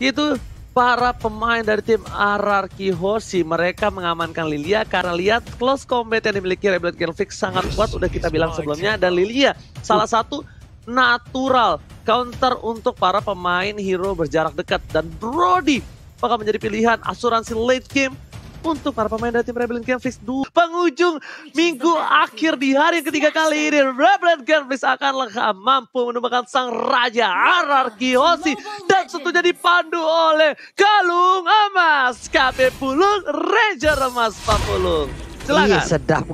Itu para pemain dari tim RRQ Hoshi, mereka mengamankan Lilia karena lihat close combat yang dimiliki Rebel Genflix sangat kuat, udah kita bilang sebelumnya. Dan Lilia salah satu natural counter untuk para pemain hero berjarak dekat. Dan Brody bakal menjadi pilihan asuransi late game untuk para pemain dari tim Rebel Genflix. Penghujung minggu akhir di hari yang ketiga kali ini, Rebel Genflix akan mampu menemukan sang raja RRQ Hoshi dan tentunya dipandu oleh Kalung Emas KP Pulung, Ranger Emas Papulung. Silakan. Sedap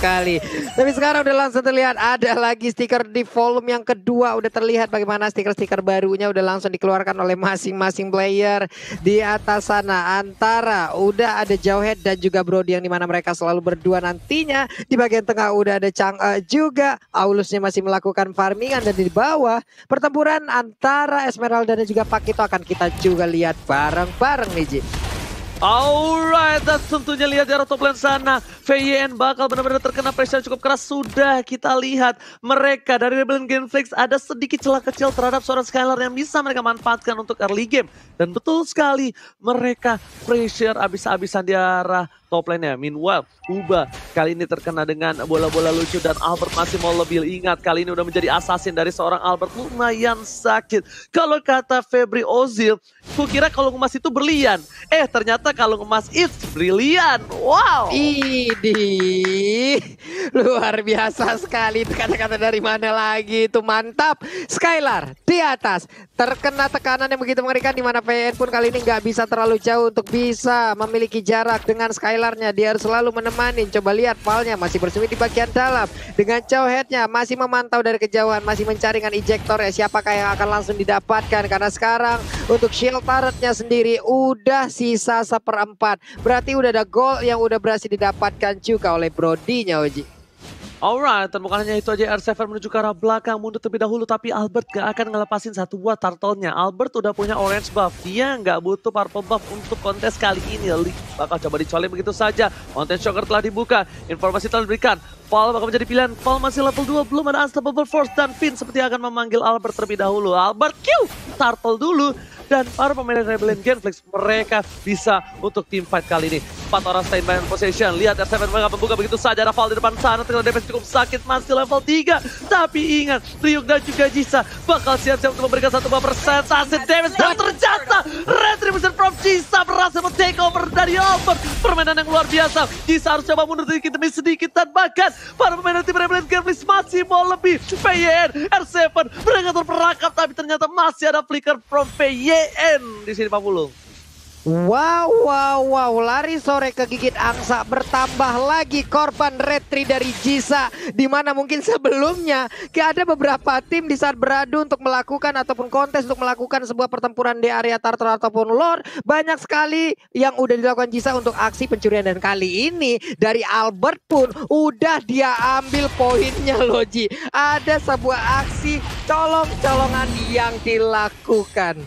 kali. Tapi sekarang udah langsung terlihat ada lagi stiker di volume yang kedua. Udah terlihat bagaimana stiker-stiker barunya udah langsung dikeluarkan oleh masing-masing player di atas sana. Antara udah ada Jauhead dan juga Brody yang dimana mereka selalu berdua nantinya. Di bagian tengah udah ada Chang'e juga. Aulusnya masih melakukan farmingan dan di bawah pertempuran antara Esmeralda dan juga Pakito akan kita juga lihat bareng-bareng nih Ji. Alright, dan tentunya lihat di arah top lane sana, VYN bakal benar-benar terkena pressure cukup keras. Sudah kita lihat mereka dari Rebel Genflix ada sedikit celah kecil terhadap seorang Skylar yang bisa mereka manfaatkan untuk early game. Dan betul sekali mereka pressure abis-abisan di arah top lane-nya. Meanwhile, Uba kali ini terkena dengan bola-bola lucu dan Albert masih mau lebih ingat. Kali ini udah menjadi assassin dari seorang Albert, lumayan sakit. Kalau kata Febri Ozil, kukira kalung emas itu berlian. Ternyata kalung emas it's brilian. Wow. Idih, luar biasa sekali. Kata-kata dari mana lagi itu, mantap. Skylar di atas terkena tekanan yang begitu mengerikan, di mana PN pun kali ini nggak bisa terlalu jauh untuk bisa memiliki jarak dengan Skylarnya. Dia harus selalu menemani. Coba lihat Valnya masih bersembunyi di bagian dalam dengan Jauheadnya masih memantau dari kejauhan, masih mencari dengan ejectornya siapakah yang akan langsung didapatkan. Karena sekarang untuk shield turretnya sendiri udah sisa 1/4. Berarti udah ada goal yang udah berhasil didapatkan juga oleh Brody-nya, Oji. Alright, dan bukan hanya itu aja, R7 menuju ke arah belakang, mundur terlebih dahulu, tapi Albert gak akan ngelepasin satu buah turtle-nya. Albert udah punya orange buff, dia nggak butuh purple buff untuk kontes kali ini. Lee bakal coba dicolek begitu saja. Mountain Shocker telah dibuka, informasi telah diberikan. Paul bakal menjadi pilihan. Paul masih level 2, belum ada Unstoppable Force, dan Finn seperti akan memanggil Albert terlebih dahulu. Albert Q, turtle dulu. Dan para pemain Rebel Genflix mereka bisa untuk team fight kali ini. 4 orang stay by possession. Lihat R7 mereka membuka begitu saja. Ada Val di depan sana. Terkena damage cukup sakit. Masih level 3. Tapi ingat, Ryuk dan juga Jisa bakal siap-siap untuk memberikan 1 persentase damage. Dan ternyata Retribution from Jisa berhasil men-take over dari Albert. Permainan yang luar biasa. Jisa harus coba mundur sedikit demi sedikit. Dan bahkan para pemain tim Rebel Genflix masih mau lebih. PYN, R7 mereka terperangkap. Tapi ternyata masih ada flicker from PYN di sini Pak Pulung. Wow, lari sore kegigit angsa, bertambah lagi korban retri dari Jisa, di mana mungkin sebelumnya ada beberapa tim di saat beradu untuk melakukan ataupun kontes untuk melakukan sebuah pertempuran di area turtle ataupun lore, banyak sekali yang udah dilakukan Jisa untuk aksi pencurian. Dan kali ini dari Albert pun udah dia ambil poinnya loh Ji. Ada sebuah aksi colong-colongan yang dilakukan.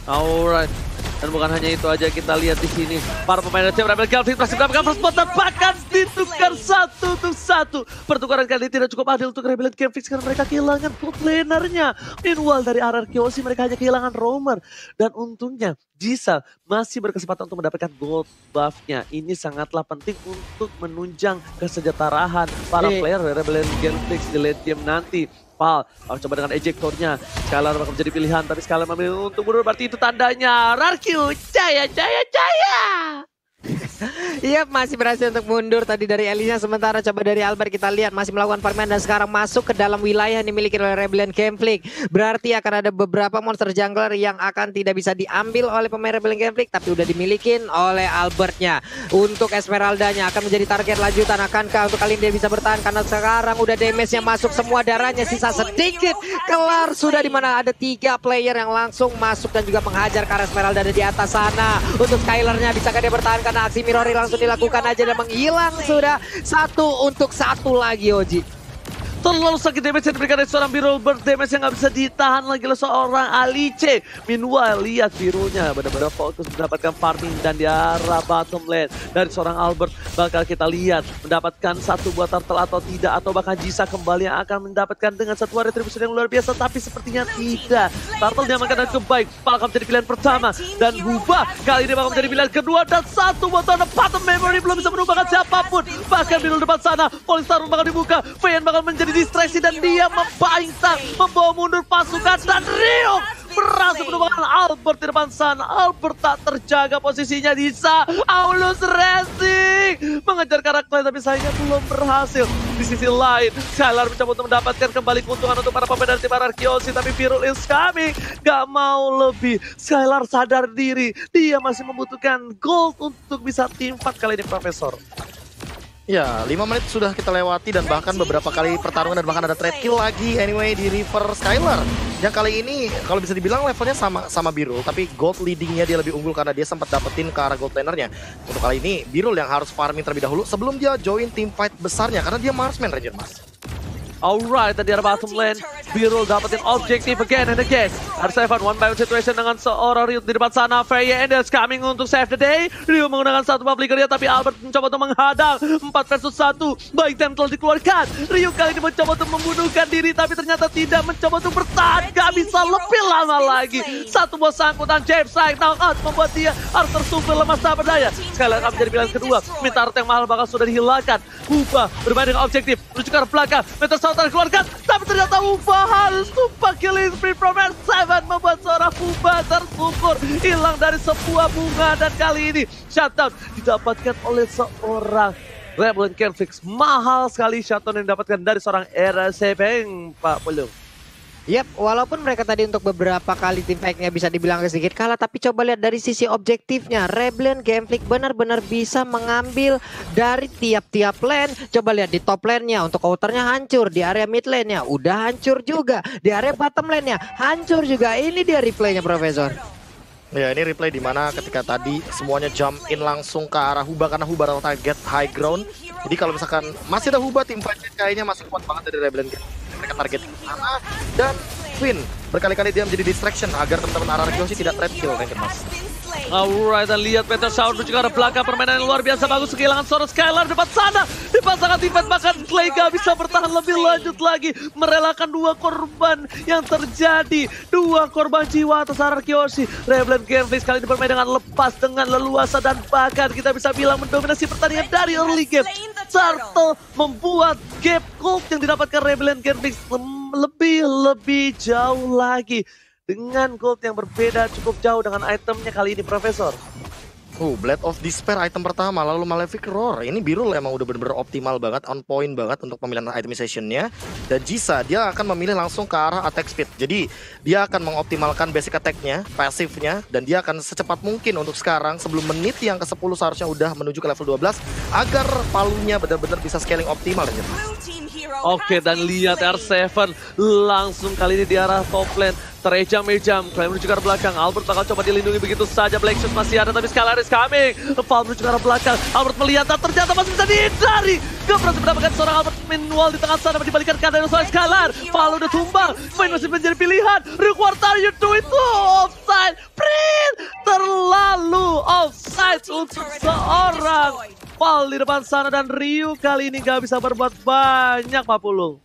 Alright. Dan bukan hanya itu aja, kita lihat di sini para pemain dari tim Rebel Genflix masih mendapatkan first spot dan bahkan ditukar 1-1. Pertukaran kali ini tidak cukup adil untuk Rebel Genflix karena mereka kehilangan top laner-nya. Meanwhile dari RRQ Hoshi mereka hanya kehilangan roamer. Dan untungnya Jisa masih berkesempatan untuk mendapatkan gold buff-nya. Ini sangatlah penting untuk menunjang kesejahteraan para player dari Rebel Genflix di late game nanti. Pal, coba dengan ejectornya. Skylar bakal menjadi pilihan, tapi Skylar memilih untuk mundur. Berarti itu tandanya RRQ, jaya. Iya, masih berhasil untuk mundur tadi dari Elisa. Sementara coba dari Albert kita lihat masih melakukan farmingan dan sekarang masuk ke dalam wilayah yang dimiliki oleh Rebel Genflix. Berarti akan ada beberapa monster jungler yang akan tidak bisa diambil oleh pemain Rebel Genflix, tapi udah dimiliki oleh Albertnya. Untuk Esmeraldanya akan menjadi target lanjutan. Akankah untuk kali ini dia bisa bertahan? Karena sekarang udah damage-nya masuk semua, darahnya sisa sedikit. Kelar sudah, di mana ada 3 player yang langsung masuk dan juga menghajar ke arah Esmeralda di atas sana. Untuk Skylarnya bisakah dia bertahan karena aksi Mirori langsung dilakukan aja dan menghilang sudah 1 untuk 1 lagi Oji. Terlalu sakit damage yang diberikan dari seorang Biru. Damage yang nggak bisa ditahan lagi oleh seorang Alice. Meanwhile, lihat Birunya benar-benar fokus mendapatkan farming dan di arah bottom lane dari seorang Albert. Bakal kita lihat mendapatkan satu buah turtle atau tidak, atau bahkan Jisa kembali yang akan mendapatkan dengan satu retribution yang luar biasa, tapi sepertinya tidak. Turtle diamankan dan kebaik, bakal menjadi pilihan pertama, dan Hubah kali ini bakal menjadi pilihan kedua, dan satu buah turtle bottom memory belum bisa menubahkan siapapun. Bahkan Biru depan sana, Polystar bakal dibuka, VN bakal menjadi distraksi dan dia membaingkan, membawa mundur pasukan, dan Rio berhasil menumbangkan Albert di depan sana. Albert tak terjaga posisinya, Disa Aulus Racing mengejar karakter tapi sayangnya belum berhasil. Di sisi lain, Skylar mencoba untuk mendapatkan kembali keuntungan untuk para pemain dari tim Ararkiosi, tapi Virul is coming, gak mau lebih. Skylar sadar diri, dia masih membutuhkan gold untuk bisa team fight kali ini, Profesor. Ya, 5 menit sudah kita lewati dan bahkan beberapa kali pertarungan dan bahkan ada trade kill lagi anyway di River Skylar. Yang kali ini kalau bisa dibilang levelnya sama Birul, tapi gold leadingnya dia lebih unggul karena dia sempat dapetin ke arah gold lanernya. Untuk kali ini Birul yang harus farming terlebih dahulu sebelum dia join team fight besarnya karena dia marksman Ranger Mas. Alright, tadi ada bottom lane. Birul dapetin objektif again and again. R7 one by one situation dengan seorang Riot di depan sana. Freya and is coming untuk save the day. Rio menggunakan satu public area, tapi Albert mencoba untuk menghadang. 4 versus 1. Baik telah dikeluarkan. Rio kali ini mencoba untuk membunuhkan diri, tapi ternyata tidak, mencoba untuk bertahan. Gak bisa lebih lama lagi. Satu buah sangkutan James Saik knock out membuat dia harus tersungkur lemas tak berdaya. Sekali lagi akan menjadi pilihan kedua. Minta art yang mahal bakal sudah dihilangkan. Hubah bermain dengan objektif. Menuju ke arah belakang. Dikeluarkan, tapi ternyata Hubah harus tumpah killing spree from R7 membuat seorang Hubah tersungkur hilang dari sebuah bunga, dan kali ini shutdown didapatkan oleh seorang Rebellion Canfix. Mahal sekali shutdown yang didapatkan dari seorang R7, Pak Pulung. Yap, walaupun mereka tadi untuk beberapa kali tim fight-nya bisa dibilang sedikit kalah, tapi coba lihat dari sisi objektifnya, Rebellion Gameflick benar-benar bisa mengambil dari tiap-tiap lane. Coba lihat di top lane-nya untuk counternya hancur, di area mid lane-nya udah hancur juga, di area bottom lane-nya hancur juga. Ini dia replaynya, Profesor. Ya, ini replay dimana ketika tadi semuanya jump in langsung ke arah Hubah karena Hubah adalah target high ground. Jadi kalau misalkan masih ada Hubah, tim fight kayaknya masih kuat banget dari Rebellion. Mereka target ke sana, dan Queen berkali-kali dia menjadi distraction agar teman-teman Ararkiosi tidak trade kill, Ranger Mas. Alright, dan lihat Peter Shaw menuju ke arah belakang, permainan yang luar biasa bagus, kehilangan seorang Skylar depan sana, dipasangkan tim fight, bahkan Clay gak bisa bertahan lebih lanjut lagi, merelakan 2 korban yang terjadi, 2 korban jiwa atas Ararkiosi. Rebellion Gameflick kali ini bermain dengan lepas, dengan leluasa, dan bahkan kita bisa bilang mendominasi pertandingan dari early game. Turtle membuat gap gold yang didapatkan Rebellion Gameflick lebih jauh lagi. Dengan gold yang berbeda cukup jauh dengan itemnya kali ini, Profesor. Blade of Despair item pertama, lalu Malefic Roar. Ini Birul emang udah bener-bener optimal banget, on point banget untuk pemilihan itemization-nya. Dan Jisa, dia akan memilih langsung ke arah attack speed. Jadi, dia akan mengoptimalkan basic attack-nya, pasif-nya, dan dia akan secepat mungkin untuk sekarang, sebelum menit yang ke-10 seharusnya udah menuju ke level 12, agar palunya benar-benar bisa scaling optimal. Oke, dan lihat R7 langsung kali ini di arah top lane. Terejam-ejam, Clay menuju ke arah belakang. Albert bakal coba dilindungi begitu saja. Black Shoes masih ada, tapi Skylar is coming. Val menuju ke arah belakang. Albert melihat, dan ternyata masih bisa dihindari. Gak berhasil mendapatkan seorang Albert Manual di tengah sana, dibalikan ke arah seorang Skylar. Val udah tumbang, Vayne masih menjadi pilihan. Rio Quartar, you do it, offside. Print, terlalu offside untuk seorang Val di depan sana, dan Rio kali ini gak bisa berbuat banyak, Pak Pulung.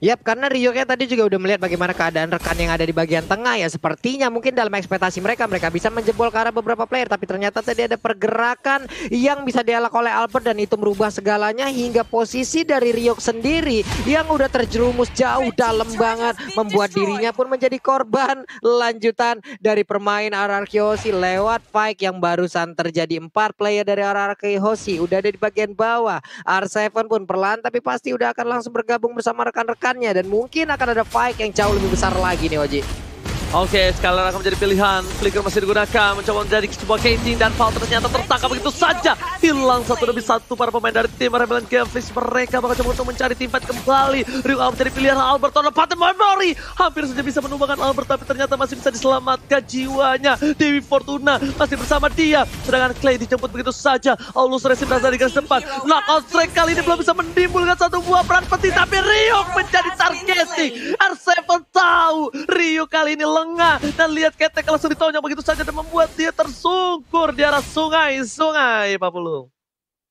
Yap, karena Rio kayak tadi juga udah melihat bagaimana keadaan rekan yang ada di bagian tengah ya. Sepertinya mungkin dalam ekspektasi mereka bisa menjebol ke arah beberapa player. Tapi ternyata tadi ada pergerakan yang bisa dielak oleh Albert, dan itu merubah segalanya hingga posisi dari Rio sendiri yang udah terjerumus jauh dalam banget. Membuat dirinya pun menjadi korban lanjutan dari permain Ararkiosi lewat fight yang barusan terjadi. 4 player dari Ararkiosi udah ada di bagian bawah. R7 pun perlahan tapi pasti udah akan langsung bergabung bersama rekan-rekan, dan mungkin akan ada fight yang jauh lebih besar lagi nih, Oji. Oke, Skylar akan menjadi pilihan. Flicker masih digunakan, mencoba menjadi sebuah casing dan Val ternyata tertangkap begitu saja. Hilang satu demi satu para pemain dari tim Rebellion Gameflix. Mereka bakal coba untuk mencari tim fight kembali. Ryu akan menjadi pilihan Albert on Pattern Memory. Hampir saja bisa menumbangkan Albert, tapi ternyata masih bisa diselamatkan jiwanya. Dewi Fortuna masih bersama dia. Sedangkan Clay dijemput begitu saja. Aulus Resim berada di garis depan. Knockout strike kali ini belum bisa menimbulkan satu buah peran penting, tapi Ryu menjadi targeting. R7 tahu Ryu kali ini lengah, dan lihat Ketek langsung ditonyong begitu saja dan membuat dia tersungkur di arah sungai Pak Pulung.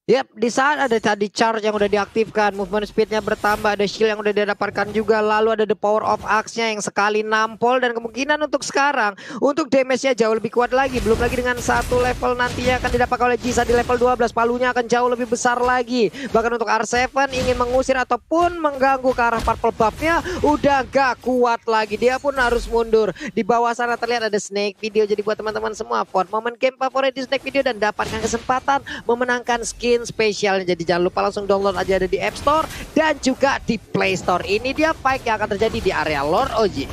Yap, di saat ada tadi charge yang udah diaktifkan, movement speednya bertambah, ada shield yang udah didapatkan juga, lalu ada the power of axe-nya yang sekali nampol, dan kemungkinan untuk sekarang, untuk damage-nya jauh lebih kuat lagi, belum lagi dengan satu level nantinya akan didapatkan oleh Jisa di level 12, palunya akan jauh lebih besar lagi, bahkan untuk R7 ingin mengusir ataupun mengganggu ke arah purple buff-nya, udah gak kuat lagi, dia pun harus mundur. Di bawah sana terlihat ada Snake Video, jadi buat teman-teman semua, vote momen game favorit di Snake Video dan dapatkan kesempatan memenangkan skin spesialnya. Jadi jangan lupa langsung download aja, ada di App Store dan juga di Play Store. Ini dia fight yang akan terjadi di area Lord OG.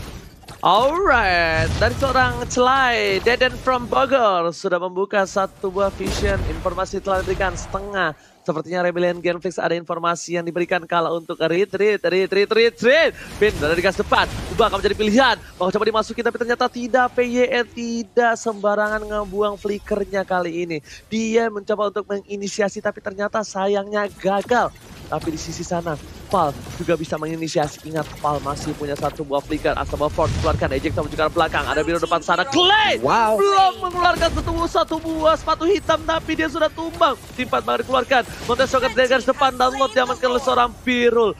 Alright, dari seorang Celai, Deden from Bogor sudah membuka satu buah vision. Informasi telah diberikan setengah. Sepertinya Rebellion Gameflix ada informasi yang diberikan kalau untuk retreat. Bin berada di gas depan. Ubah akan menjadi pilihan. Mau coba dimasukin tapi ternyata tidak. PYE tidak sembarangan ngebuang flickernya kali ini. Dia mencoba untuk menginisiasi tapi ternyata sayangnya gagal. Tapi di sisi sana, Val juga bisa menginisiasi. Ingat, Val masih punya satu buah flicker. Asal Ford keluarkan, eject sama juga belakang. Ada biru depan sana, Clay! Wow. Belum mengeluarkan satu buah sepatu hitam, tapi dia sudah tumbang. Timpat banget dikeluarkan. Montes Socket dari garis depan, download diamankan oleh seorang Birul.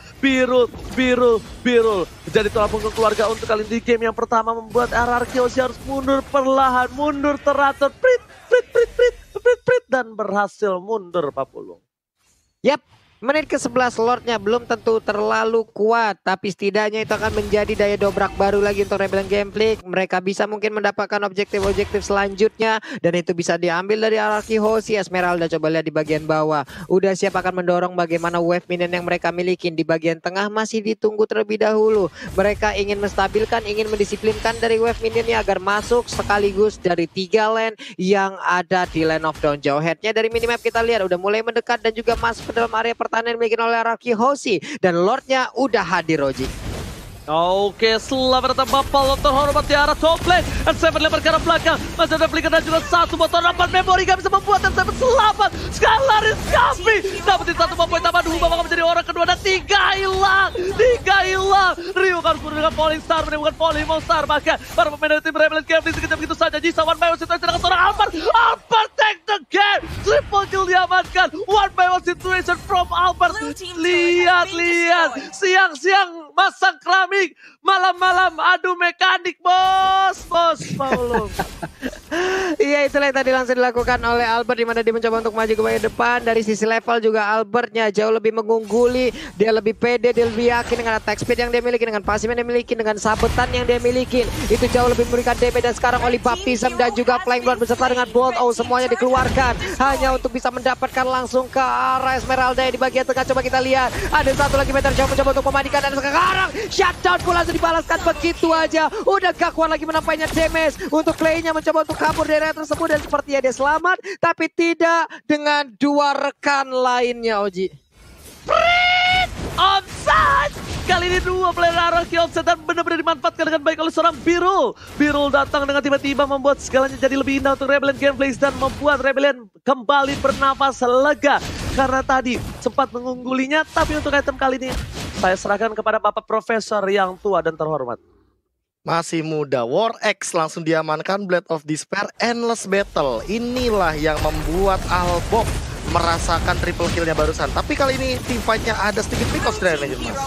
Jadi tulang punggung keluarga untuk kali ini di game yang pertama membuat RRQ harus mundur perlahan, mundur teratur, prit, dan berhasil mundur Pak Pulung. Yap. Menit ke-11 Lordnya belum tentu terlalu kuat, tapi setidaknya itu akan menjadi daya dobrak baru lagi untuk Rebellion Gameflix. Mereka bisa mungkin mendapatkan objektif-objektif selanjutnya, dan itu bisa diambil dari Araki Hoshi. Esmeralda coba lihat di bagian bawah, udah siap akan mendorong bagaimana wave minion yang mereka miliki. Di bagian tengah masih ditunggu terlebih dahulu. Mereka ingin menstabilkan, ingin mendisiplinkan dari wave minionnya agar masuk sekaligus dari 3 lane yang ada di lane of down. Jauh headnya dari minimap kita lihat udah mulai mendekat dan juga masuk ke dalam area pertahanan dimiliki oleh Araki Hoshi, dan Lordnya udah hadir Roji. Oke, selamat datang Bapak terhormat di arah top lane. R7 lempar ke arah belakang. Masih ada flicker dan juga satu motor dapat memori. Gak bisa membuat R7 selamat. Skylar is coming. Dapetin satu poin tambah. Dua bakal menjadi orang kedua dan 3 hilang. Ryu harus menggunakan Falling Star, menemukan Falling Monster. Bahkan para pemain dari tim Rebellion Gameflix sekejap begitu saja. Jisa one by one situation dengan seorang Albert. Albert take the game. Triple kill diamankan. One by one situation from Albert. Lihat. Siang-siang masang keramik. Malam-malam adu mekanik bos Paulung. Iya, itulah yang tadi langsung dilakukan oleh Albert, di mana dia mencoba untuk maju ke bagian depan. Dari sisi level juga Albertnya jauh lebih mengungguli. Dia lebih pede, dia lebih yakin dengan attack speed yang dia miliki, dengan pasif yang dia miliki, dengan sabetan yang dia miliki. Itu jauh lebih memberikan DP, dan sekarang oleh Baptism dan juga Flying Blood beserta dengan Bolt semuanya dikeluarkan hanya untuk bisa mendapatkan langsung ke arah Esmeralda yang di bagian tengah. Coba kita lihat, ada satu lagi Meteor Shower mencoba untuk memandikan, dan sekarang shutdown pula langsung dibalaskan begitu aja. Udah gak kuat lagi menampainya damage untuk Clay-nya, mencoba untuk kabur dari area tersebut, dan sepertinya dia selamat, tapi tidak dengan 2 rekan lainnya Oji. Onside! Kali ini 2 player Araki onside dan benar-benar dimanfaatkan dengan baik oleh seorang Birul. Birul datang dengan tiba-tiba membuat segalanya jadi lebih indah untuk Rebellion Gameflix dan membuat Rebellion kembali bernafas lega. Karena tadi sempat mengunggulinya, tapi untuk item kali ini saya serahkan kepada Bapak Profesor yang tua dan terhormat. Masih muda, War X langsung diamankan, Blade of Despair, Endless Battle. Inilah yang membuat Albok merasakan triple killnya barusan. Tapi kali ini team fight-nya ada sedikit pickoff dari Legend Mas.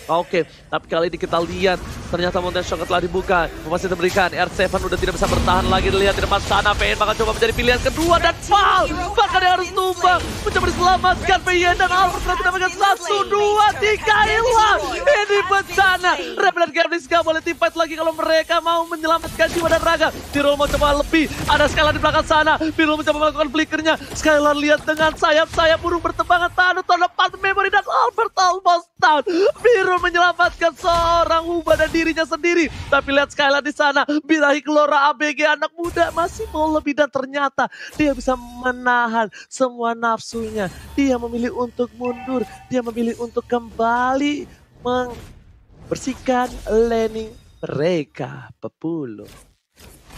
Oke, tapi kali ini kita lihat ternyata Montes Shocker telah dibuka. Masih diberikan, R7 udah tidak bisa bertahan lagi. Dilihat di depan sana, PN bakal coba menjadi pilihan kedua dan Val bahkan dia harus tumbang. Mencoba diselamatkan PN dan Albert telah mendapatkan 1, 2, 3 hilang. Ini bencana. Rebellion Gameflix gak boleh team fight lagi kalau mereka mau menyelamatkan jiwa dan raga. Birul mau coba lebih, ada Skylar di belakang sana. Birul mencoba melakukan flickernya. Skylar lihat dengan sayap-sayap burung bertebangan. Tahan untuk lepas memori dan Albert almost down. Biru menyelamatkan seorang Uba dan dirinya sendiri. Tapi lihat Skylar di sana, birahi Gelora ABG anak muda masih mau lebih dan ternyata dia bisa menahan semua nafsunya. Dia memilih untuk mundur, dia memilih untuk kembali membersihkan laning mereka, Papuluh.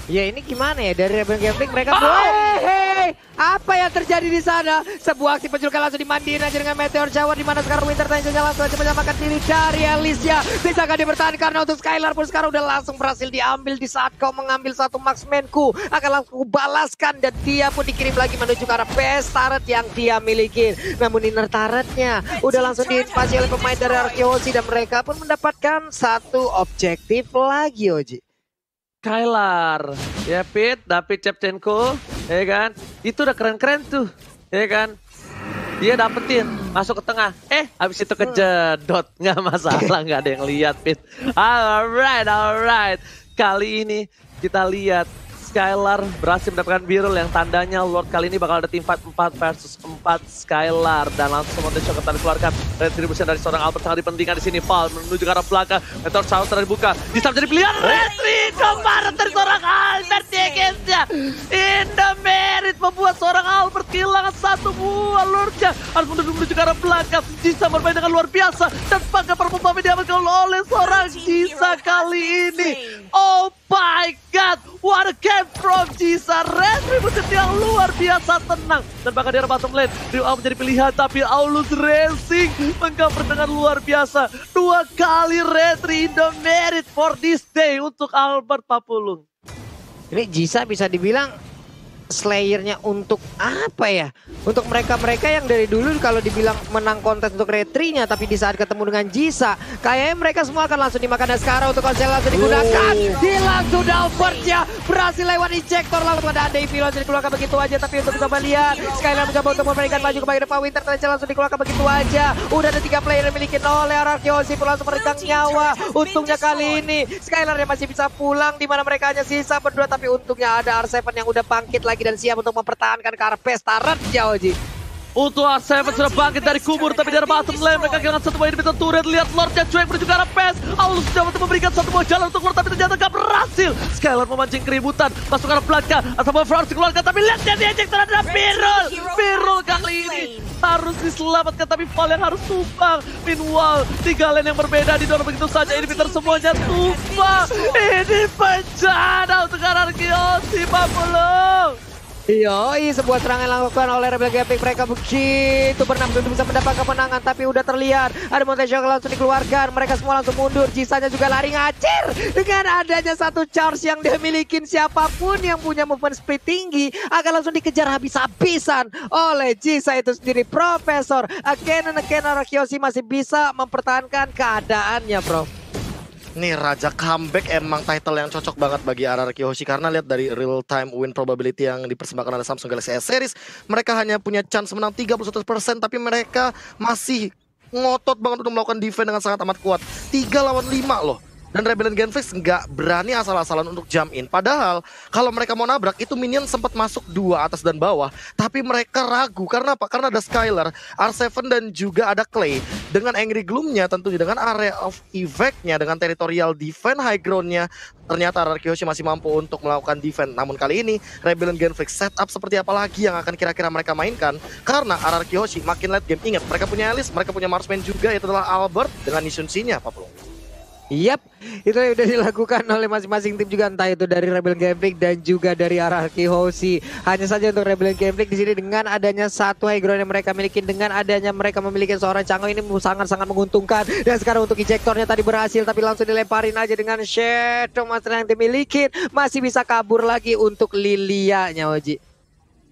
Ya ini gimana ya dari Rebel Gambling mereka hey, apa yang terjadi di sana? Sebuah aksi penjulukan langsung dimandiin aja dengan Meteor Shower di mana sekarang Winter Tangernya langsung aja menyelamatkan diri dari Alicia. Bisakah dia bertahan karena untuk Skylar pun sekarang udah langsung berhasil diambil di saat kau mengambil satu marksmanku. Akan langsung balaskan dan dia pun dikirim lagi menuju ke arah base turret yang dia miliki. Namun inner turretnya udah langsung diinvasi oleh pemain dari Arkeosi dan mereka pun mendapatkan satu objektif lagi Oji. Skylar, ya Pit, David Shevchenko, ya kan? Itu udah keren-keren tuh, ya kan? Dia dapetin, masuk ke tengah. Habis itu kejedot, nggak masalah, nggak ada yang lihat Pit. Alright. Kali ini kita lihat Skylar berhasil mendapatkan Birul yang tandanya Lord kali ini bakal ada tim fight 4 versus 4 Skylar dan langsung Monte Shock akan dikeluarkan. Retribution dari seorang Albert sangat dipentingkan di sini. Paul menuju ke arah belakang. Meteor Shower telah dibuka. Bisa menjadi pilihan. Retri kemarin dari seorang Albert Degensnya. In the merit membuat seorang Albert kehilangan satu buah Lordnya. Harus menuju ke arah belakang. Jisa bermain dengan luar biasa dan pakai performa diamankan oleh seorang Jisa kali ini. Oh my god, what a game from Jisa. Retribution yang luar biasa tenang. Dan bahkan di arah bottom lane, Ryu menjadi pilihan. Tapi Aulus Racing mengcover dengan luar biasa. 2 kali retri in the merit for this day untuk Albert Papulung. Ini Jisa bisa dibilang Slayernya untuk apa ya? Untuk mereka-mereka yang dari dulu kalau dibilang menang kontes untuk retrinya, tapi di saat ketemu dengan Jisa, kayaknya mereka semua akan langsung dimakan. Dan sekarang untuk konsel langsung digunakan. Dia langsung Dalbertnya berhasil lewat injektor langsung ada Davey langsung dikeluarkan begitu aja. Tapi untuk kita lihat, Skylar mencoba untuk memberikan maju ke bagian depan. Winter langsung dikeluarkan begitu aja. Udah ada 3 player yang dimiliki oleh Arkeosi pun langsung meregang nyawa. Untungnya kali ini Skylar yang masih bisa pulang, di mana mereka hanya sisa berdua. Tapi untungnya ada R7 yang udah bangkit lagi dan siap untuk mempertahankan ke arah pes turretnya Oji. Untuk R7 sudah bangkit dari kubur, tapi dari bottom lane mereka kehilangan satu buah inhibitor turret. Lihat Lordnya cuek menuju ke arah pes. Aulus coba untuk memberikan satu buah jalan untuk Lord, tapi ternyata gak berhasil. Skylar memancing keributan, masuk ke arah belakang. Atau harus dikeluarkan, tapi lihat dia diejek terhadap Birul. Birul kali ini harus diselamatkan, tapi Val yang harus tumbang. Meanwhile, 3 lane yang berbeda didorong begitu saja. Inhibitor semuanya tumbang. Ini bencana untuk Arkeosi Papulung. Yoi, sebuah serangan dilakukan oleh Rebel Gambling. Mereka begitu bernafsu untuk bisa mendapatkan kemenangan, tapi udah terlihat ada Monte Shock langsung dikeluarkan. Mereka semua langsung mundur. Jisanya juga lari ngacir dengan adanya satu charge yang dia milikin. Siapapun yang punya movement speed tinggi akan langsung dikejar habis-habisan oleh Jisa itu sendiri. Profesor again and again Arkeosi masih bisa mempertahankan keadaannya, Prof. Nih Raja Comeback emang title yang cocok banget bagi RRQ Hoshi, karena lihat dari real time win probability yang dipersembahkan oleh Samsung Galaxy S Series, mereka hanya punya chance menang 31%, tapi mereka masih ngotot banget untuk melakukan defense dengan sangat amat kuat. 3 lawan 5 loh. Dan Rebellion Genflix nggak berani asal-asalan untuk jump in. Padahal kalau mereka mau nabrak itu minion sempat masuk 2 atas dan bawah. Tapi mereka ragu. Karena apa? Karena ada Skylar, R7 dan juga ada Clay. Dengan Angry Gloom-nya tentunya, dengan area of effect-nya, dengan territorial defense high ground-nya, ternyata RRQ Hoshi masih mampu untuk melakukan defense. Namun kali ini Rebellion Genflix setup seperti apa lagi yang akan kira-kira mereka mainkan? Karena RRQ Hoshi makin late game. Ingat, mereka punya Alice, mereka punya Marksman juga, yaitu adalah Albert dengan Nishun-C-nya, Pak Pulung. Yap, itu yang udah dilakukan oleh masing-masing tim juga, entah itu dari Rebellion Gambling dan juga dari RRQ Hoshi. Hanya saja untuk Rebellion Gambling di sini dengan adanya satu high ground yang mereka miliki, dengan adanya mereka memiliki seorang Chango ini sangat-sangat menguntungkan. Dan sekarang untuk injektornya tadi berhasil, tapi langsung dilemparin aja dengan Shadow Master yang dimiliki. Masih bisa kabur lagi untuk Lilia-nya, Oji.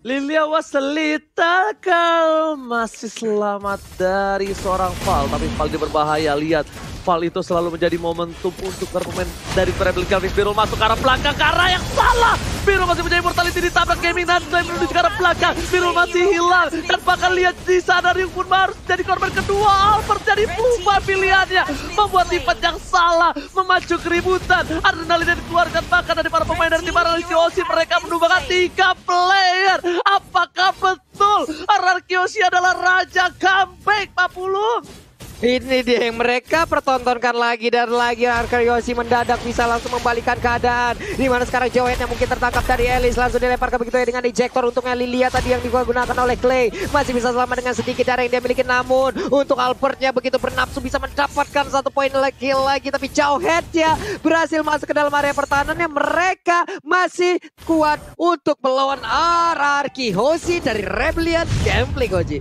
Lilia was a little girl, masih selamat dari seorang Val, tapi Val dia berbahaya. Lihat, Val itu selalu menjadi momentum untuk bermain dari Rebellion Gambling. Birul masuk ke arah belakang, ke arah yang salah. Birul masih menjadi mortality, ditabrak gaming dan menuju ke arah belakang. Birul masih hilang dan bahkan lihat di sana Ryu pun harus jadi korban kedua. Albert jadi lupa pilihannya, membuat tipe yang salah, memacu keributan. Adrenalin yang dikeluarkan bahkan dari para pemain dari tim RRQ Hoshi. Mereka menumbangkan 3 player. Apakah betul RRQ Hoshi adalah raja comeback, Pak Pulung? Ini dia yang mereka pertontonkan lagi dan lagi. Arkariosi mendadak bisa langsung membalikan keadaan. Dimana sekarang Joen yang mungkin tertangkap dari Elis langsung dilempar ke begitu ya dengan ejector. Untungnya Lilia tadi yang digunakan oleh Clay masih bisa selamat dengan sedikit darah yang dia miliki. Namun untuk Albertnya begitu bernafsu bisa mendapatkan 1 poin lagi. Tapi Jauhead-nya berhasil masuk ke dalam area pertahanannya. Mereka masih kuat untuk melawan RRQ Hoshi dari Rebellion Gameplay Koji.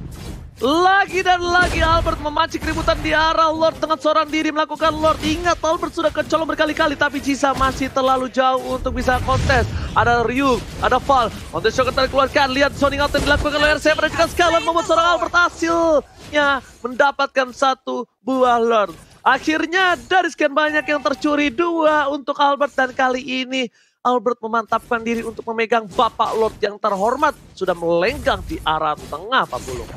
Lagi dan lagi Albert memancing keributan di arah Lord dengan seorang diri melakukan Lord. Ingat Albert sudah kecolong berkali-kali tapi Jisa masih terlalu jauh untuk bisa kontes. Ada Ryu, ada Val, kontes shot dikeluarkan. Lihat zoning out yang dilakukan oleh RCF dan juga Skylar membuat seorang Albert hasilnya mendapatkan 1 buah Lord. Akhirnya dari sekian banyak yang tercuri 2 untuk Albert dan kali ini Albert memantapkan diri untuk memegang Bapak Lord yang terhormat sudah melenggang di arah tengah Pak Bulung.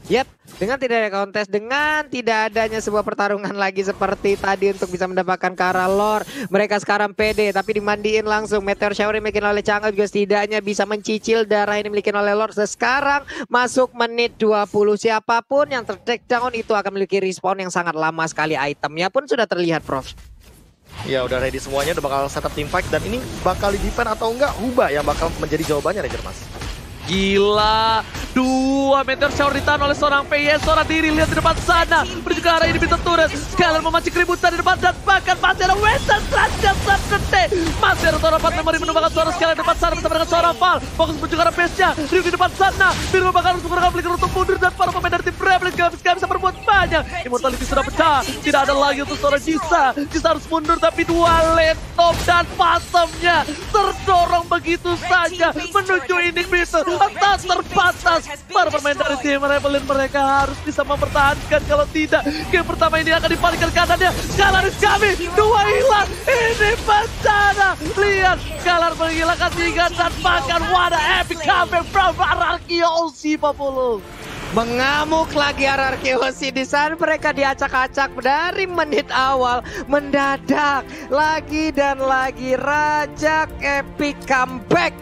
Yap, dengan tidak ada kontes, dengan tidak adanya sebuah pertarungan lagi seperti tadi untuk bisa mendapatkan ke arah Lord. Mereka sekarang pede, tapi dimandiin langsung. Meteor Shower yang dimiliki oleh Chang'e juga setidaknya bisa mencicil darah yang dimiliki oleh Lord. Dan sekarang masuk menit 20. Siapapun yang ter-takedown itu akan memiliki respawn yang sangat lama sekali. Itemnya pun sudah terlihat, Prof. Ya udah ready semuanya, udah bakal setup team fight. Dan ini bakal di-defend atau enggak, Huba yang bakal menjadi jawabannya Ranger Mas. Gila, 2 meteor shower ditahan oleh seorang PS, seorang diri, lihat di depan sana, menuju ke arah ini pintu turret. Skylar memancing keributan di depan dan bahkan masih ada Western Raja Sabkete. Masih ada seorang 4 memori menumbangkan suara Skylar di depan sana bersama dengan seorang Val. Fokus menuju ke arah base-nya, Ryu di depan sana. Biru bakal harus menggunakan flicker untuk mundur dan para pemain dari tim Rebellion gak bisa berbuat banyak. Immortality sudah pecah, tidak ada lagi untuk seorang Jisa. Jisa harus mundur tapi 2 laptop dan Phantomnya terdorong begitu saja menuju ini pintu. Entah terbatas, para pemain dari tim Rebellion mereka harus bisa mempertahankan. Kalau tidak, game pertama ini akan dibalikan kanannya. Skylar kami, 2 hilang, ini bencana. Lihat, Skylar menghilangkan 3 dan bahkan what a epic comeback from RRQ Hoshi Papulu. Mengamuk lagi RRQ Hoshi di sana, mereka diacak-acak dari menit awal. Mendadak lagi dan lagi Rajak epic comeback